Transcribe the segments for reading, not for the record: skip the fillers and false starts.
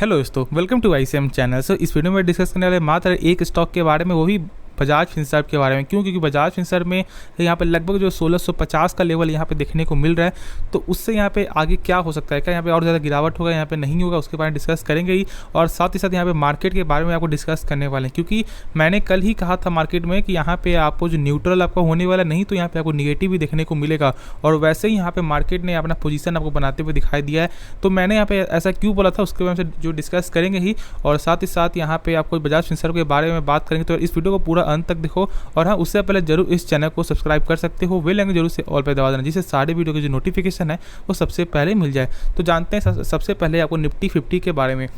Hello दोस्तों, welcome to ICM channel. सो इस video में डिस्कस करने वाले मात्र एक स्टॉक के बारे में, वो भी बजाज फिनसर्व के बारे में। क्यों? क्योंकि बजाज फिनसर्व में यहाँ पे लगभग जो 1650 का लेवल यहाँ पे देखने को मिल रहा है, तो उससे यहाँ पे आगे क्या हो सकता है, क्या यहाँ पे और ज़्यादा गिरावट होगा, यहाँ पे नहीं होगा, उसके बारे में डिस्कस करेंगे ही। और साथ ही साथ यहाँ पे मार्केट के बारे में आपको डिस्कस करने वाले हैं, क्योंकि मैंने कल ही कहा था मार्केट में कि यहाँ पे आपको जो न्यूट्रल आपको होने वाला नहीं, तो यहाँ पे आपको निगेटिव भी देखने को मिलेगा। और वैसे ही यहाँ पे मार्केट ने अपना पोजीशन आपको बनाते हुए दिखाई दिया है। तो मैंने यहाँ पे ऐसा क्यों बोला था, उसके बारे में जो डिस्कस करेंगे ही। और साथ ही साथ यहाँ पे आपको बजाज फिनसर्व के बारे में बात करेंगे। तो इस वीडियो को पूरा अंत तक देखो। और हाँ, उससे पहले जरूर इस चैनल को सब्सक्राइब कर सकते हो, बेल आइकन जरूर से ऑल पे दबा देना, जिससे सारे वीडियो की जो नोटिफिकेशन है वो सबसे पहले मिल जाए। तो जानते हैं सबसे पहले आपको निफ्टी 50 के बारे में।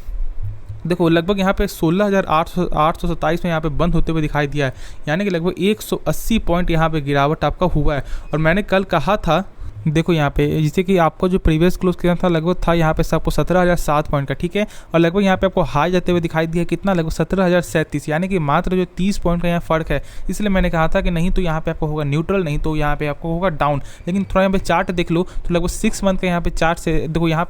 देखो, लगभग यहाँ पे 16,827 में यहाँ पे बंद होते हुए दिखाई दिया है, यानी कि लगभग 180 पॉइंट यहाँ पे गिरावट आपका हुआ है। और मैंने कल कहा था, देखो यहाँ पे जिससे कि आपको जो प्रीवियस क्लोज किया था लगभग था यहाँ पे आपको 17,007 पॉइंट का, ठीक है। और लगभग यहाँ पे आपको हाई जाते हुए दिखाई दिया कितना, लगभग 17,037, यानी कि मात्र जो 30 पॉइंट का यहाँ फर्क है। इसलिए मैंने कहा था कि नहीं तो यहाँ पे आपको होगा न्यूट्रल, नहीं तो यहाँ पे आपको होगा डाउन। लेकिन थोड़ा यहाँ पे चार्ट देख लो तो लगभग 6 मंथ का यहाँ पे चार्ट से देखो, यहाँ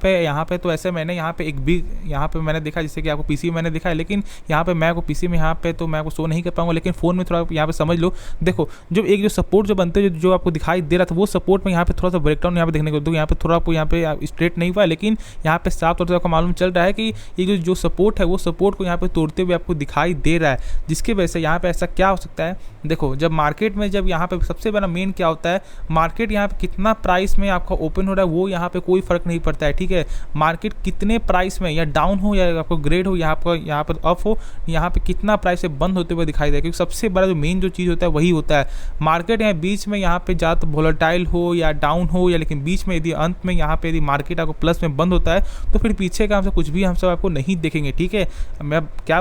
पे तो ऐसे मैंने यहाँ पे एक भी यहाँ पे मैंने देखा, जिससे कि आपको पीसी में मैंने देखा है। लेकिन यहाँ पे मैं आपको पीसी में यहाँ पे तो मैं आपको शो नहीं कर पाऊंगा, लेकिन फोन में थोड़ा यहाँ पे समझ लो। देखो, जो एक जो सपोर्ट जो बनते हैं, जो आपको दिखाई दे रहा था, वो सपोर्ट में यहाँ पे थोड़ा सा ब्रेकडाउन यहाँ पे देखने को, तो यहाँ पे थोड़ा आपको यहाँ पे स्ट्रेट नहीं हुआ है, लेकिन यहाँ पे साफ तौर से आपको मालूम चल रहा है कि ये जो सपोर्ट है, वो सपोर्ट को यहाँ पे तोड़ते हुए आपको दिखाई दे रहा है। जिसके वजह से यहाँ पे ऐसा क्या हो सकता है, देखो जब मार्केट में जब यहाँ पे सबसे बड़ा मेन क्या होता है, मार्केट यहाँ पे कितना प्राइस में आपका ओपन हो रहा है वो यहाँ पे कोई फर्क नहीं पड़ता है, ठीक है। मार्केट कितने प्राइस में या डाउन हो या आपको ग्रेड हो, यहाँ पर अप हो, यहाँ पे कितना प्राइस से बंद होते हुए दिखाई दे, क्योंकि सबसे बड़ा जो मेन जो चीज़ होता है वही होता है। मार्केट यहाँ बीच में यहाँ पे जा तो वोलेटाइल हो या डाउन हो, या लेकिन बीच में यदि अंत में यहाँ पे यदि मार्केट आपको प्लस में बंद होता है, तो फिर पीछे का हमसे कुछ भी हम सब आपको नहीं देखेंगे, ठीक है। मैं क्या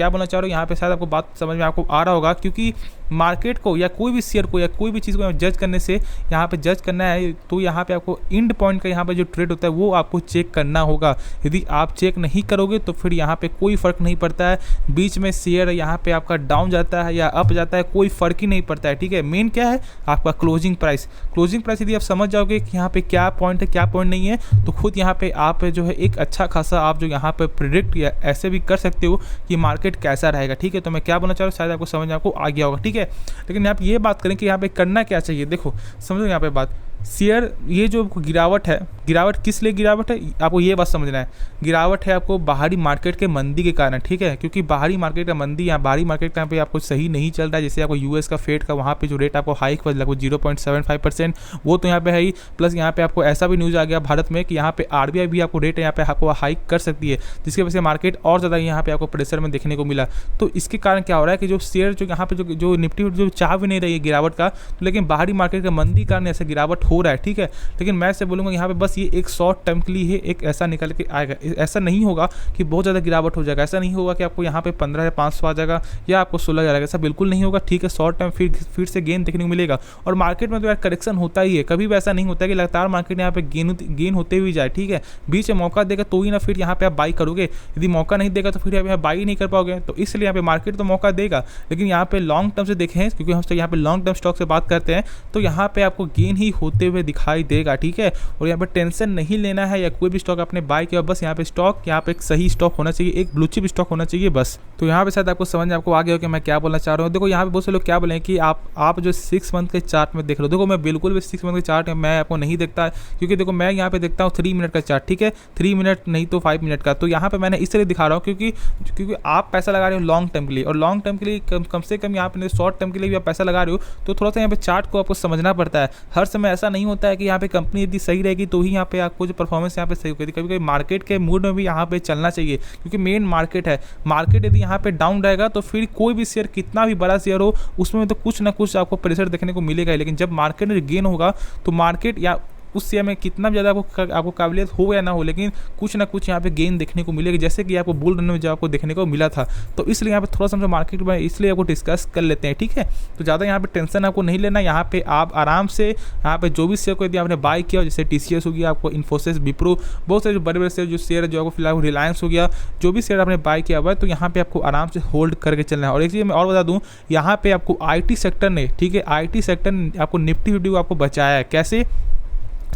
बोलना चाह रहा हूँ यहाँ पे, शायद आपको बात समझ में आपको आ रहा होगा। क्योंकि मार्केट को या कोई भी शेयर को या कोई भी चीज़ को जज करने से, यहाँ पे जज करना है तो यहाँ पे आपको एंड पॉइंट का यहाँ पे जो ट्रेड होता है वो आपको चेक करना होगा। यदि आप चेक नहीं करोगे तो फिर यहाँ पे कोई फ़र्क नहीं पड़ता है, बीच में शेयर यहाँ पे आपका डाउन जाता है या अप जाता है, कोई फ़र्क ही नहीं पड़ता है, ठीक है। मेन क्या है, आपका क्लोजिंग प्राइस यदि आप समझ जाओगे कि यहाँ पे क्या पॉइंट है क्या पॉइंट नहीं है, तो खुद यहाँ पे आप जो है एक अच्छा खासा आप जो यहाँ पे प्रिडिक्ट या ऐसे भी कर सकते हो कि मार्केट कैसा रहेगा, ठीक है। तो मैं क्या बोलना चाह रहा हूँ, शायद आपको समझ में आपको आ गया होगा, ठीक है। लेकिन यहाँ पे ये बात करें कि यहाँ पे करना क्या चाहिए। देखो समझो यहाँ पे बात, शेयर ये जो गिरावट है, गिरावट किस लिए गिरावट है आपको ये बात समझना है। गिरावट है आपको बाहरी मार्केट के मंदी के कारण, ठीक है। क्योंकि बाहरी मार्केट का मंदी, यहाँ बाहरी मार्केट का यहाँ पे आपको सही नहीं चल रहा है। जैसे आपको यूएस का फेड का वहाँ पे जो रेट आपको हाइक हुआ लगभग 0.75%, वो तो यहाँ पे है ही। प्लस यहाँ पे आपको ऐसा भी न्यूज़ आ गया भारत में कि यहाँ पे आरबीआई भी आपको रेट यहाँ पे आपको हाइक कर सकती है, जिसकी वजह से मार्केट और ज़्यादा यहाँ पे आपको प्रेशर में देखने को मिला। तो इसके कारण क्या हो रहा है कि जो शेयर जो यहाँ पे जो निफ्टी जो चाह भी नहीं रही है गिरावट का, तो लेकिन बाहरी मार्केट का मंदी कारण ऐसा गिरावट हो रहा है, ठीक है। लेकिन मैं से बोलूँगा यहाँ पे बस ये एक शॉर्ट टर्म के लिए एक ऐसा निकल के आएगा। ऐसा नहीं होगा कि बहुत ज़्यादा गिरावट हो जाएगा, ऐसा नहीं होगा कि आपको यहाँ पे 15,500 आ जाएगा या आपको 16,000 आएगा, ऐसा बिल्कुल नहीं होगा, ठीक है। शॉर्ट टर्म फिर से गेन देखने को मिलेगा। और मार्केट में तो यार करेक्शन होता ही है, कभी भी ऐसा नहीं होता है कि लगातार मार्केट यहाँ पे गेन होते हुए जाए, ठीक है। बीच में मौका देगा तो ही ना फिर यहाँ पे आप बाई करोगे, यदि मौका नहीं देगा तो फिर आप यहाँ बाई नहीं कर पाओगे। तो इसलिए यहाँ पे मार्केट तो मौका देगा, लेकिन यहाँ पे लॉन्ग टर्म से देखें, क्योंकि हम यहाँ पे लॉन्ग टर्म स्टॉक से बात करते हैं, तो यहाँ पे आपको गेन ही होते हुए दिखाई देगा, ठीक है। और यहाँ पे टेंशन नहीं लेना है, या कोई भी स्टॉक आपने बाय किया, बस यहाँ पे स्टॉक यहाँ पे एक सही स्टॉक होना चाहिए, एक ब्लू चिप स्टॉक होना चाहिए बस। तो यहाँ पे शायद आपको समझ में आपको आ गया हो कि मैं क्या बोलना चाह रहा हूँ। देखो यहाँ पे बहुत से लोग क्या बोले कि आप जो 6 मंथ के चार्ट में देख लो। देखो मैं बिल्कुल भी 6 मंथ के चार्ट में मैं आपको नहीं देखता, क्योंकि देखो मैं यहाँ पे देखता हूँ 3 मिनट का चार्ट, ठीक है। 3 मिनट नहीं तो 5 मिनट का। तो यहाँ पे मैंने इसलिए दिखा रहा हूँ क्योंकि आप पैसा लगा रहे हो लॉन्ग टर्म के लिए, और लॉन्ग टर्म के लिए कम से कम यहाँ पे शॉर्ट टर्म के लिए भी आप पैसा लगा रहे हो, तो थोड़ा सा यहाँ पे चार्ट को आपको समझना पड़ता है। हर समय ऐसा नहीं होता है कि यहाँ पे कंपनी यदि सही रहेगी तो ही यहाँ पे आपको जो परफॉर्मेंस यहाँ पे सही होगी। कभी कभी मार्केट के मूड में भी यहाँ पे चलना चाहिए, क्योंकि मेन मार्केट है। मार्केट यदि यहाँ पे डाउन रहेगा तो फिर कोई भी शेयर कितना भी बड़ा शेयर हो, उसमें तो कुछ ना कुछ आपको प्रेशर देखने को मिलेगा। लेकिन जब मार्केट में गेन होगा तो मार्केट या उस शेयर में कितना ज़्यादा आपको काबिलियत हो या ना हो, लेकिन कुछ ना कुछ यहाँ पे गेन देखने को मिलेगी, जैसे कि आपको बुल रन में जो आपको देखने को मिला था। तो इसलिए यहाँ पे थोड़ा सा मार्केट में इसलिए आपको डिस्कस कर लेते हैं, ठीक है। तो ज़्यादा यहाँ पे टेंशन आपको नहीं लेना। यहाँ पे आप आराम से यहाँ पे जो भी शेयर को यदि आपने बाय किया, जैसे TCS हो गया, आपको इन्फोसिस, विप्रो, बहुत सारे बड़े बड़े शेयर जो शेयर जो आपको फिलहाल रिलायंस हो गया, जो भी शेयर आपने बाय किया हुआ है, तो यहाँ पे आपको आराम से होल्ड करके चलना है। और एक चीज़ मैं और बता दूँ, यहाँ पे आपको IT सेक्टर ने, ठीक है, IT सेक्टर ने आपको निफ्टी 50 को आपको बचाया है। कैसे?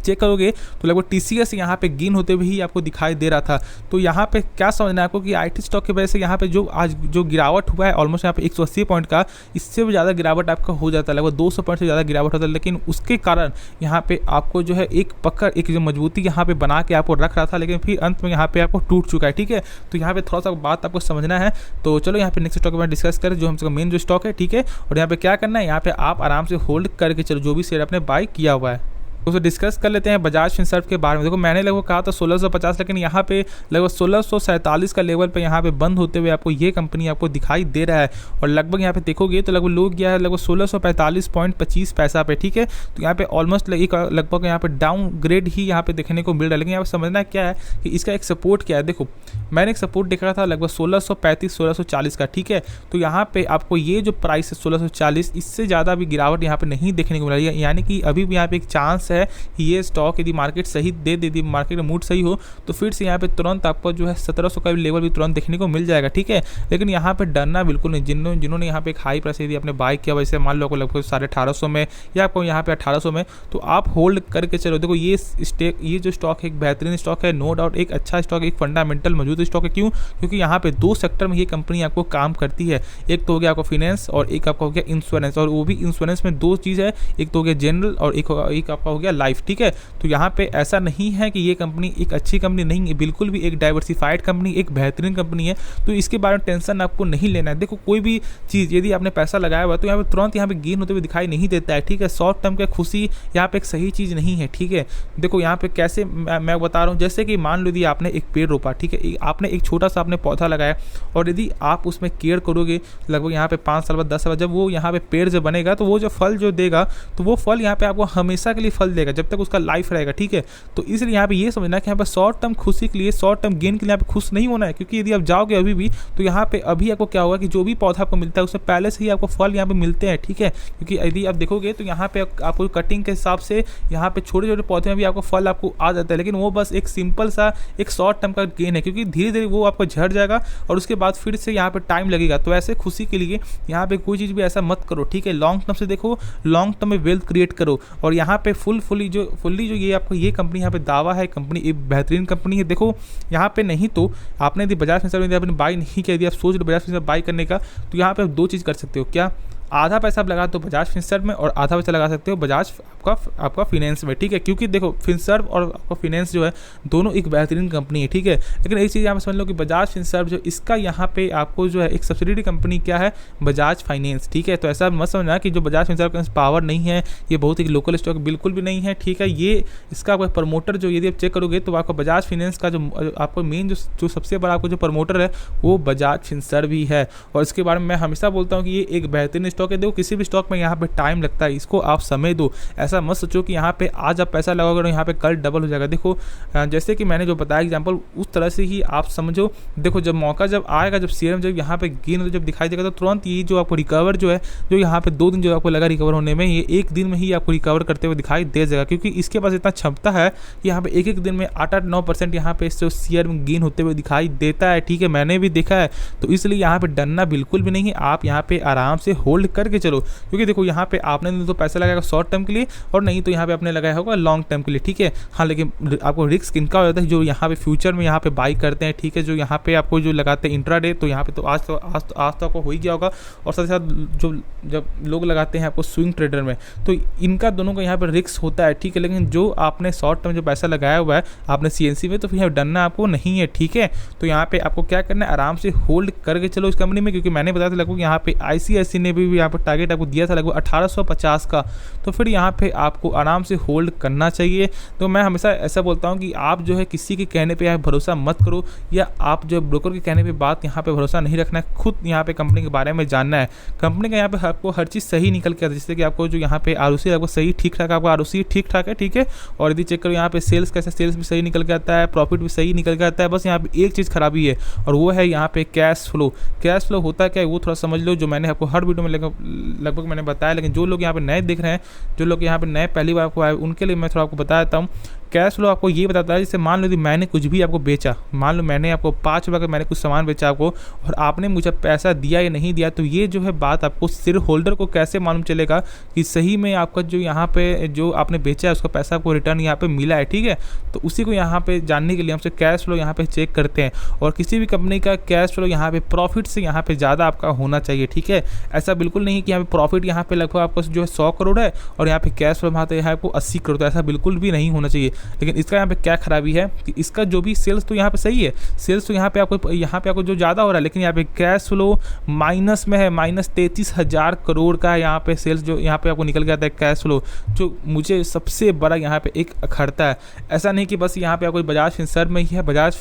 चेक करोगे तो लगभग टीसीएस यहाँ पे गेन होते हुए ही आपको दिखाई दे रहा था। तो यहाँ पे क्या समझना है आपको कि आईटी स्टॉक की वजह से यहाँ पे जो आज जो गिरावट हुआ है ऑलमोस्ट यहाँ पे 180 पॉइंट का, इससे भी ज़्यादा गिरावट आपका हो जाता है, लगभग 200 पॉइंट से ज़्यादा गिरावट होता है। लेकिन उसके कारण यहाँ पे आपको जो है एक पकड़, एक जो मजबूती यहाँ पे बना के आपको रख रहा था, लेकिन फिर अंत में यहाँ पे आपको टूट चुका है। ठीक है, तो यहाँ पे थोड़ा सा बात आपको समझना है। तो चलो यहाँ पे नेक्स्ट स्टॉक में डिस्कस करें जो हमसे मेन जो स्टॉक है। ठीक है, और यहाँ पे क्या करना है, यहाँ पे आप आराम से होल्ड करके चलो जो भी शेयर आपने बाय किया हुआ है। तो डिस्कस कर लेते हैं बजाज फिनसर्व के बारे में। देखो मैंने लगभग कहा था 1650, लेकिन यहाँ पे लगभग 1647 का लेवल पे यहाँ पे बंद होते हुए आपको ये कंपनी आपको दिखाई दे रहा है। और लगभग यहाँ पे देखोगे तो लगभग लोग गया है लगभग 1645.25 पैसा पे। ठीक है, तो यहाँ पे ऑलमोस्ट लगभग यहाँ पे डाउन ग्रेड ही यहाँ पे देखने को मिल रहा है। लेकिन यहाँ पे समझना क्या है कि इसका एक सपोर्ट क्या है। देखो मैंने एक सपोर्ट देख रहा था लगभग 1635-1640 का। ठीक है, तो यहाँ पे आपको ये जो प्राइस है 1640, इससे ज़्यादा भी गिरावट यहाँ पे नहीं देखने को मिल रही है। यानी कि अभी भी यहाँ पे एक चांस है कि ये स्टॉक यदि मार्केट सही दे दी, मार्केट का मूड सही हो तो फिर से यहाँ पे तुरंत आपको जो है 1700 का लेवल भी तुरंत देखने को मिल जाएगा। ठीक है, लेकिन यहाँ पे डरना बिल्कुल नहीं। जिन्होंने यहाँ पे एक हाई प्राइस यदि आपने बाय किया, वैसे मान लो आपको लगभग 1850 में या आपको यहाँ पे 1800 में, तो आप होल्ड करके चलो। देखो ये जो स्टॉक है एक बेहतरीन स्टॉक है, नो डाउट एक अच्छा स्टॉक, एक फंडामेंटल मौजूद स्टॉक है। क्यों? क्योंकि यहाँ पे दो सेक्टर में ये कंपनी आपको काम करती है। एक तो हो गया आपको फाइनेंस और एक आपका हो गया इंश्योरेंस, और वो भी इंश्योरेंस में दो चीज़ है, एक तो हो गया जनरल और एक आपका हो गया लाइफ। ठीक है, तो यहाँ पे ऐसा नहीं है कि ये कंपनी एक अच्छी कंपनी नहीं है, बिल्कुल भी एक डाइवर्सिफाइड कंपनी, एक बेहतरीन कंपनी है। तो इसके बारे में टेंशन आपको नहीं लेना है। देखो कोई भी चीज़ यदि आपने पैसा लगाया हुआ तो यहाँ पे तुरंत यहाँ पे गेन होते हुए दिखाई नहीं देता है। ठीक है, शॉर्ट टर्म की खुशी यहाँ पे एक सही चीज़ नहीं है। ठीक है, देखो यहाँ पे कैसे मैं बता रहा हूँ, जैसे कि मान लो यदि आपने एक पेड़ रोपा, ठीक है, आपने एक छोटा सा आपने पौधा लगाया और यदि आप उसमें केयर करोगे लगभग यहाँ पे 5 साल बाद 10 साल बाद, जब वो यहाँ पे पेड़ जब बनेगा तो वो जो फल जो देगा तो वो फल यहाँ पे आपको हमेशा के लिए फल देगा जब तक उसका लाइफ रहेगा। ठीक है, तो इसलिए यहाँ पे ये समझना है कि यहाँ पे शॉर्ट टर्म खुशी के लिए, शॉर्ट टर्म गेन के लिए यहाँ पे खुश नहीं होना है। क्योंकि यदि आप जाओगे अभी भी तो यहाँ पे अभी आपको क्या होगा कि जो भी पौधा आपको मिलता है उससे पहले से ही आपको फल यहाँ पे मिलते हैं। ठीक है, क्योंकि यदि आप देखोगे तो यहाँ पे आपको कटिंग के हिसाब से यहाँ पे छोटे छोटे पौधे में भी आपको फल आपको आ जाता है, लेकिन वो बस एक सिंपल सा एक शॉर्ट टर्म का गेन है, क्योंकि धीरे धीरे वो आपको झड़ जाएगा और उसके बाद फिर से यहाँ पे टाइम लगेगा। तो ऐसे खुशी के लिए यहाँ पे कोई चीज़ भी ऐसा मत करो। ठीक है, लॉन्ग टर्म से देखो, लॉन्ग टर्म में वेल्थ क्रिएट करो। और यहाँ पे फुल्ली जो ये आपको ये कंपनी यहाँ पे दावा है, कंपनी एक बेहतरीन कंपनी है। देखो यहाँ पे नहीं तो आपने यदि बजाज फिनसर्व यदि आपने बाई नहीं किया, यदि आप सोच रहे बजाज फिनसर्व बाई करने का, तो यहाँ पे आप दो चीज़ कर सकते हो। क्या? आधा पैसा आप लगा दो बजाज फिनसर्व में और आधा पैसा लगा सकते हो बजाज आपका फिनेंस में। ठीक है, क्योंकि देखो फिनसर्व और आपका फिनेंस जो है दोनों एक बेहतरीन कंपनी है। ठीक है, लेकिन एक चीज़ यहाँ पे समझ लो कि बजाज फिनसर्व जो इसका यहाँ पे आपको जो है एक सब्सिडियरी कंपनी क्या है, बजाज फाइनेंस। ठीक है, तो ऐसा मत समझना कि जो बजाज फिनसर्व का पावर नहीं है, ये बहुत ही लोकल स्टॉक बिल्कुल भी नहीं है। ठीक है, ये इसका आपका प्रमोटर जो यदि आप चेक करोगे तो आपका बजाज फाइनेंस का जो आपको मेन जो सबसे बड़ा आपको जो प्रमोटर है वो बजाज फिनसर्व ही है। और इसके बारे में मैं हमेशा बोलता हूँ कि ये एक बेहतरीन स्टॉक है। देखो किसी भी स्टॉक में यहाँ पे टाइम लगता है, इसको आप समय दो। ऐसा मत सोचो कि यहाँ पे आज आप पैसा लगाओगे तो यहाँ पे कल डबल हो जाएगा। देखो जैसे कि मैंने जो बताया एग्जांपल, उस तरह से ही आप समझो। देखो जब मौका जब आएगा, जब शेयर में जब यहाँ पे गेन जब दिखाई देगा तो तुरंत ये जो आपको रिकवर जो है, जो यहाँ पे 2 दिन जो आपको लगा रिकवर होने में, ये 1 दिन में ही आपको रिकवर करते हुए दिखाई दे जाएगा। क्योंकि इसके पास इतना क्षमता है कि यहाँ पे एक दिन में 8-9% यहाँ पे जो शेयर में गेन होते हुए दिखाई देता है। ठीक है, मैंने भी देखा है। तो इसलिए यहाँ पे डरना बिल्कुल भी नहीं है, आप यहाँ पे आराम से होल्ड करके चलो। क्योंकि देखो यहाँ पे आपने तो पैसा लगाएगा शॉर्ट टर्म के लिए और नहीं तो यहाँ पे आपने लगाया होगा लॉन्ग टर्म के लिए। ठीक है, हाँ, लेकिन आपको रिस्क इनका हो जाता है जो यहाँ पे फ्यूचर में यहाँ पे बाई करते हैं। ठीक है, जो यहाँ पे आपको जो लगाते हैं इंट्राडे, तो यहाँ पे तो आज तो आपको हो ही गया होगा। और साथ ही साथ जो जब लोग लगाते हैं आपको स्विंग ट्रेडर में, तो इनका दोनों का यहाँ पे रिस्क होता है। ठीक है, लेकिन जो आपने शॉर्ट टर्म जो पैसा लगाया हुआ है आपने CNC में, तो फिर डरना आपको नहीं है। ठीक है, तो यहाँ पे आपको क्या करना है, आराम से होल्ड करके चलो इस कंपनी में। क्योंकि मैंने बताया था लगभग यहाँ पे ICICI ने भी यहाँ पर टारगेट आपको दिया था लगभग 1850 का, तो फिर यहाँ पे आपको आराम से होल्ड करना चाहिए। तो मैं हमेशा ऐसा बोलता हूँ कि आप जो है किसी के कहने पे भरोसा मत करो, या आप जो ब्रोकर के कहने पे बात यहाँ पे भरोसा नहीं रखना है। खुद यहाँ पे कंपनी के बारे में जानना है। कंपनी का यहाँ पे आपको हर चीज़ सही निकल के आता है, जैसे कि आपको जो यहाँ पे ROC आपको सही ठीक ठाक, आपका ROC ठीक ठाक है। ठीक है, और यदि चेक करो यहाँ पे सेल्स कैसे, सेल्स भी सही निकल के आता है, प्रॉफिट भी सही निकल के आता है। बस यहाँ पे एक चीज़ खराबी है और वो है यहाँ पे कैश फ्लो। कैश फ्लो होता है क्या, वो थोड़ा समझ लो, जो मैंने आपको हर वीडियो में लगभग मैंने बताया। लेकिन जो लोग यहाँ पे नए देख रहे हैं, जो लोग यहाँ पे नए पहली बार आपको आए, उनके लिए मैं थोड़ा आपको बता देता हूँ। कैश फ्लो आपको ये बताता है, जैसे मान लो कि मैंने कुछ भी आपको बेचा, मान लो मैंने आपको 5 रुपये का मैंने कुछ सामान बेचा आपको, और आपने मुझे पैसा दिया या नहीं दिया, तो ये जो है बात आपको शेयर होल्डर को कैसे मालूम चलेगा कि सही में आपका जो यहाँ पे जो आपने बेचा है उसका पैसा आपको रिटर्न यहाँ पे मिला है, ठीक है। तो उसी को यहाँ पे जानने के लिए हमसे कैश फ्लो यहाँ पे चेक करते हैं, और किसी भी कंपनी का कैश फ्लो यहाँ पे प्रॉफिट से यहाँ पे ज़्यादा आपका होना चाहिए, ठीक है। ऐसा बिल्कुल नहीं कि यहाँ पे प्रॉफिट यहाँ पे लगभग आपको जो है 100 करोड़ है और यहाँ पे कैश फ्लो यहाँ पे आपको 80 करोड़, तो ऐसा बिल्कुल भी नहीं होना चाहिए। लेकिन इसका यहाँ पे क्या खराबी है कि इसका जो भी सेल्स तो यहाँ पे सही है, सेल्स तो यहाँ पे आपको जो ज़्यादा हो रहा है, लेकिन यहाँ पे कैश फ्लो माइनस में है, माइनस 33,000 करोड़ का यहाँ पे सेल्स जो यहाँ पे आपको निकल के आता है कैश फ्लो, जो मुझे सबसे बड़ा यहाँ पे एक अखरता है। ऐसा नहीं कि बस यहाँ पे आपको बजाज फिनसर्व में ही है, बजाज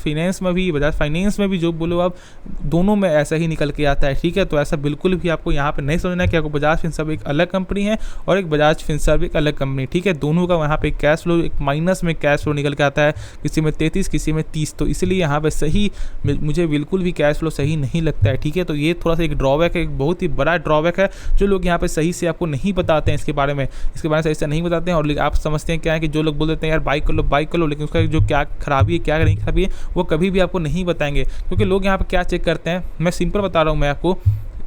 फाइनेंस में भी जो बोलो आप, दोनों में ऐसा ही निकल के आता है, ठीक है। तो ऐसा बिल्कुल भी आपको यहाँ पे नहीं समझना है कि आपको बजाज फिनसर्व एक अलग कंपनी है और एक बजाज फिनसर्व एक अलग कंपनी, ठीक है। दोनों का वहाँ पे कैश फ्लो एक माइनस में कैश फ्लो निकल के आता है, किसी में 33 किसी में 30, तो इसलिए यहाँ पे सही मुझे बिल्कुल भी कैश फ्लो सही नहीं लगता है, ठीक है। तो ये थोड़ा सा एक ड्रॉबैक है, एक बहुत ही बड़ा ड्रॉबैक है, जो लोग यहाँ पे सही से आपको नहीं बताते हैं इसके बारे में सही से नहीं बताते हैं। और आप समझते हैं क्या है कि जो लोग बोल देते हैं यार बाइक कर लो, लेकिन उसका जो क्या खराबी है क्या नहीं खराबी है वो कभी भी आपको नहीं बताएंगे, क्योंकि लोग यहाँ पे क्या चेक करते हैं, मैं सिंपल बता रहा हूँ, मैं आपको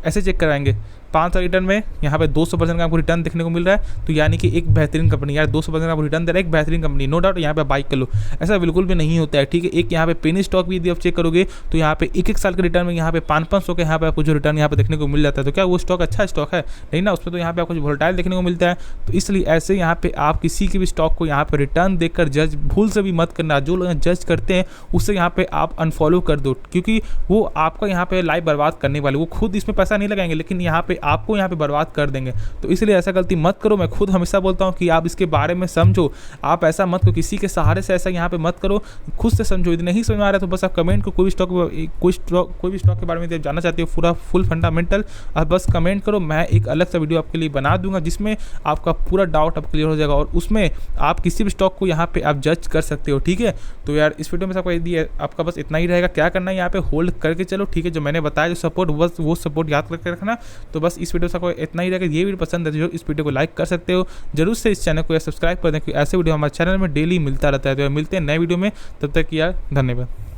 ऐसे चेक कराएंगे 5 साल रिटर्न में यहाँ पे 200% का आपको रिटर्न देखने को मिल रहा है, तो यानी कि एक बेहतरीन कंपनी, यार 200% का आपको रिटर्न दे रहा है, एक बेहतरीन कंपनी, नो डाउट यहाँ पे बाइक कर लो। ऐसा बिल्कुल भी नहीं होता है, ठीक है। एक यहाँ पे पेनी स्टॉक भी यदि आप चेक करोगे तो यहाँ पे एक साल के रिटर्न में यहाँ पे 500 के यहाँ पे आपको जो रिटर्न यहाँ पे देखने को मिल जाता है, तो क्या वो स्टॉक अच्छा स्टॉक है? नहीं ना, उसमें तो यहाँ पे आपको वोलेटाइल देखने को मिलता है। तो इसलिए ऐसे यहाँ पे आप किसी के भी स्टॉक को यहाँ पे रिटर्न देखकर जज भूल से भी मत करना। जो लोग जज करते हैं उससे यहाँ पे आप अनफॉलो कर दो, क्योंकि वो आपका यहाँ पे लाइफ बर्बाद करने वाले, वो खुद इसमें पैसा नहीं लगाएंगे लेकिन यहाँ पे आपको यहाँ पे बर्बाद कर देंगे। तो इसलिए ऐसा गलती मत करो। मैं खुद हमेशा बोलता हूं कि आप इसके बारे में समझो, आप ऐसा मत करो, किसी के सहारे से ऐसा यहाँ पे मत करो, खुद से समझो। यदि नहीं समझ में आ रहा है तो बस आप कमेंट को कोई भी स्टॉक के बारे में जानना चाहते हो पूरा फुल फंडामेंटल, आप बस कमेंट करो, मैं एक अलग सा वीडियो आपके लिए बना दूंगा जिसमें आपका पूरा डाउट अब क्लियर हो जाएगा और उसमें आप किसी भी स्टॉक को यहाँ पे आप जज कर सकते हो, ठीक है। तो यार इस वीडियो में आपको यदि आपका बस इतना ही रहेगा, क्या करना है यहाँ पे होल्ड करके चलो, ठीक है। जो मैंने बताया जो सपोर्ट, बस वो सपोर्ट याद करके रखना। तो बस इस वीडियो से आपको इतना ही रहेगा। ये वीडियो पसंद है तो इस वीडियो को लाइक कर सकते हो, जरूर से इस चैनल को सब्सक्राइब कर दें, क्योंकि ऐसे वीडियो हमारे चैनल में डेली मिलता रहता है। तो मिलते हैं नए वीडियो में, तब तक यार धन्यवाद।